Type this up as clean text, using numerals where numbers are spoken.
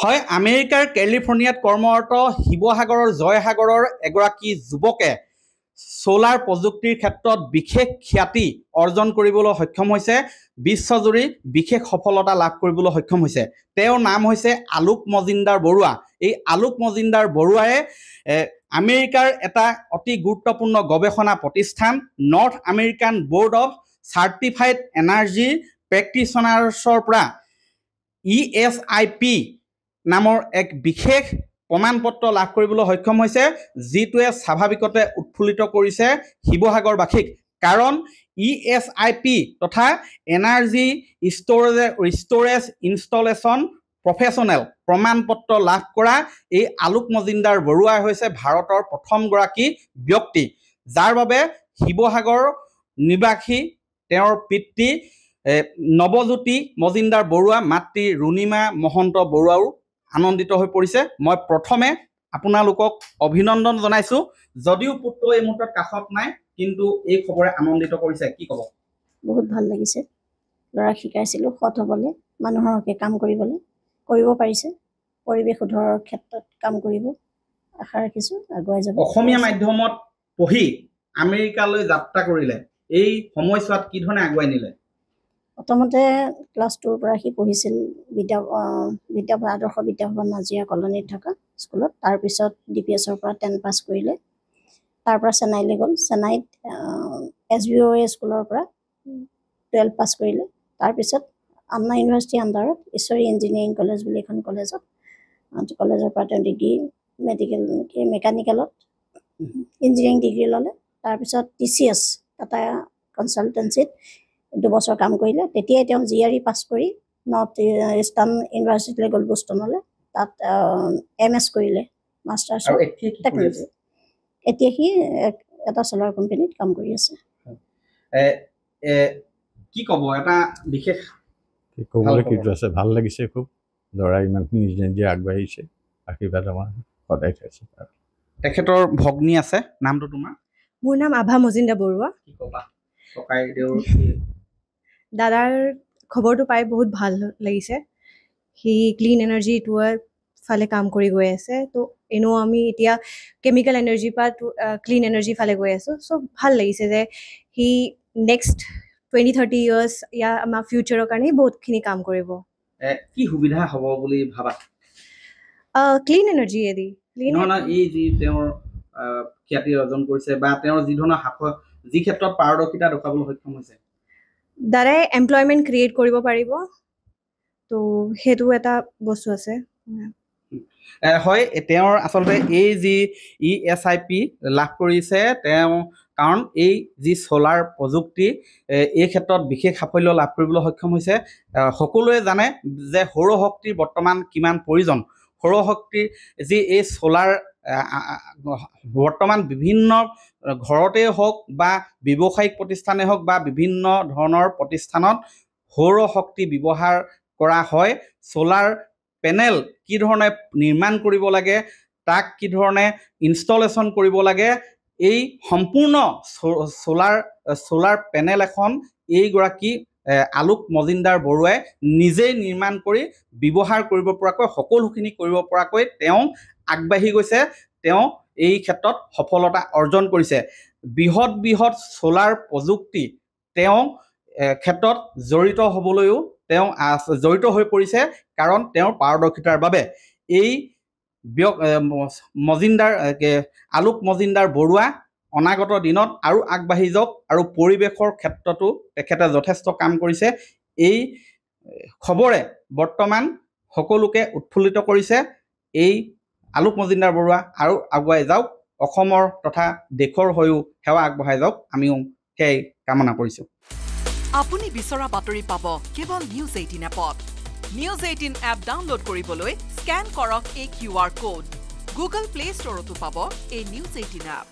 হয় আমেৰিকাৰ কেলিফৰ্ণিয়াত কৰ্মৰত শিৱসাগৰৰ জয়সাগৰৰ এগৰাকী যুৱকে সোলাৰ প্ৰযুক্তিৰ ক্ষেত্ৰত বিশেষ খ্যাতি অৰ্জন কৰিবলৈ সক্ষম হৈছে বিশ্বজুৰি বিশেষ সফলতা লাভ কৰিবলৈ সক্ষম হৈছে তেওঁৰ নাম হৈছে আলোক মজিন্দাৰ বৰুৱা এই আলোক মজিন্দাৰ বৰুৱায়ে আমেৰিকাৰ এটা অতি গুৰুত্বপূৰ্ণ গৱেষণা প্ৰতিষ্ঠান north American board of certified energy প্ৰেক্টিশনাৰ্ছৰ পৰা ESIP নামৰ এক বিশেষ প্ৰমাণপত্ৰ লাভ কৰিবলৈ সক্ষম হৈছে যিটোৱে স্বাভাৱিকতে উৎফুল্লিত কৰিছে শিৱসাগৰবাসীক কাৰণ ESIP তথা এনাৰ্জি ষ্ট'ৰেজ ইনষ্টলেশ্যন প্ৰফেশ্যনেল প্ৰমাণপত্ৰ লাভ কৰা এই আলোক মজিন্দাৰ বৰুৱাই হৈছে ভাৰতৰ প্ৰথমগৰাকী ব্যক্তি যাৰ বাবে শিৱসাগৰ নিবাসী তেওঁৰ পিতৃ নৱজ্যোতি মজিন্দাৰ বৰুৱা মাতৃ ৰুণিমা মহন্ত বৰুৱাও আনন্দিত হৈ পৰিছে মই প্ৰথমে আপোনালোকক অভিনন্দন জনাইছো যদিও পুত্ৰ এই মুহূৰ্তত কাষত নাই কিন্তু এই খবৰে আনন্দিত কৰিছে কি ক'ব বহুত ভাল লাগিছে ল'ৰা শিকাইছিলো সৎ হ'বলৈ মানুহৰ হকে কাম কৰিবলৈ কৰিব পাৰিছে পৰিৱেশ উদ্ধাৰৰ ক্ষেত্ৰত কাম কৰিব আশা ৰাখিছো আগুৱাই যাব অসমীয়া মাধ্যমত পঢ়ি আমেৰিকালৈ যাত্ৰা কৰিলে এই সময়ছোৱাত কি ধৰণে আগুৱাই নিলে প্ৰথমতে ক্লাছ 2 পৰা সি পঢ়িছিল বিদ্যাভৱন আদৰ্শ বিদ্যাভৱন নাজিৰা কলনীত থকা স্কুলত তাৰপিছত DPSৰ পৰা 10 পাছ কৰিলে তাৰ পৰা চেন্নাইলৈ গ'ল চেন্নাইত SBOA স্কুলৰ পৰা 12 পাছ কৰিলে তাৰপিছত আন্না ইউনিভাৰ্চিটি আণ্ডাৰত ঈশ্বৰী ইঞ্জিনিয়াৰিং কলেজ বুলি এখন কলেজৰ পৰা তেওঁ ডিগ্ৰী মেকানিকেলত ইঞ্জিনিয়াৰিং ডিগ্ৰী ল'লে তাৰপিছত TCS টাটা কনচালটেঞ্চিত 2 বছৰ কাম কৰিলে তেতিয়াই তেওঁ GRE পাছ কৰি নৰ্থ ইষ্টাৰ্ণ ইউনিভাৰ্চিটিলৈ গ'ল বোষ্টনলৈ তাত MS কৰিলে মাষ্টাৰ্ছ টেকনলজি এতিয়া সি এটা সোলাৰ কোম্পানীত কাম কৰি আছে কি ক'ব এটা বিশেষ কি ক'বলৈ কিছু আছে ভাল লাগিছে খুব ল'ৰা ইমানখিনি নিজে নিজে আগবাঢ়িছে আশীৰ্বাদ আমাৰ সদায় থাইছে তেখেতৰ ভগ্নী আছে নামটো তোমাৰ মোৰ নাম আভা মজিন্দা বৰুৱা কি ক'বা ককাই দেউৰ দাদাৰ খবৰটো পাই বহুত ভাল লাগিছে সি ক্লিন এনাৰ্জিটোৰ ফালে কাম কৰি গৈ আছে তো এনেও আমি এতিয়া কেমিকেল এনাৰ্জি পৰা ক্লিন এনাৰ্জি ফালে গৈ আছো সো ভাল লাগিছে যে সি নেক্সট 20-30 ইয়াৰ্ছ ইয়া আমাৰ ফিউচাৰৰ কাৰণে বহুতখিনি কাম কৰিব কি সুবিধা হ'ব বুলি ভাবা ক্লিন এনাৰ্জি এদি এই যি তেওঁৰ খ্যাতি অৰ্জন কৰিছে বা তেওঁৰ যি ধৰণৰ যি ক্ষেত্ৰত পাৰদৰ্শিতা দেখুৱাবলৈ সক্ষম হৈছে দাদাই এমপ্লয়মেণ্ট ক্ৰিয়েট কৰিব পাৰিব তো সেইটো এটা বস্তু আছে হয় তেওঁৰ আচলতে এই যি ESIP লাভ কৰিছে তেওঁ কাৰণ এই যি সোলাৰ প্ৰযুক্তি এই ক্ষেত্ৰত বিশেষ সাফল্য লাভ কৰিবলৈ সক্ষম হৈছে সকলোৱে জানে যে সৌৰশক্তিৰ বৰ্তমান কিমান প্ৰয়োজন সৌৰশক্তিৰ যি এই সোলাৰ বৰ্তমান বিভিন্ন ঘৰতে হওক বা ব্যৱসায়িক প্ৰতিষ্ঠানে হওক বা বিভিন্ন ধৰণৰ প্ৰতিষ্ঠানত সৌৰশক্তি ব্যৱহাৰ কৰা হয় সোলাৰ পেনেল কি ধৰণে নিৰ্মাণ কৰিব লাগে তাক কি ধৰণে ইনষ্টলেশ্যন কৰিব লাগে এই সম্পূৰ্ণ সোলাৰ পেনেল এখন এইগৰাকী আলোক মজিন্দাৰ বৰুৱাই নিজেই নিৰ্মাণ কৰি ব্যৱহাৰ কৰিব পৰাকৈ সকলোখিনি কৰিব পৰাকৈ তেওঁ আগবাঢ়ি গৈছে তেওঁ এই ক্ষেত্ৰত সফলতা অৰ্জন কৰিছে বৃহৎ সোলাৰ প্ৰযুক্তি তেওঁ ক্ষেত্ৰত জড়িত হ'বলৈও তেওঁ জড়িত হৈ পৰিছে কাৰণ তেওঁৰ পাৰদৰ্শিতাৰ বাবে এই আলোক মজিন্দাৰ বৰুৱা অনাগত দিনত আৰু আগবাঢ়ি যাওক আৰু পৰিৱেশৰ ক্ষেত্ৰতো তেখেতে যথেষ্ট কাম কৰিছে এই খবৰে বৰ্তমান সকলোকে উৎফুল্লিত কৰিছে এই আলোক মজিন্দাৰ বৰুৱা আৰু আগুৱাই যাওক অসমৰ তথা দেশৰ হৈও সেৱা আগবঢ়াই যাওক আমিও সেই কামনা কৰিছোঁ আপুনি বিচৰা বাতৰি পাব কেৱল নিউজ 18 এপত নিউজ 18 এপ ডাউনলোড কৰিবলৈ স্ক্যান কৰক এই QR কোড গুগল প্লে ষ্টৰতো পাব এই নিউজ 18 এপ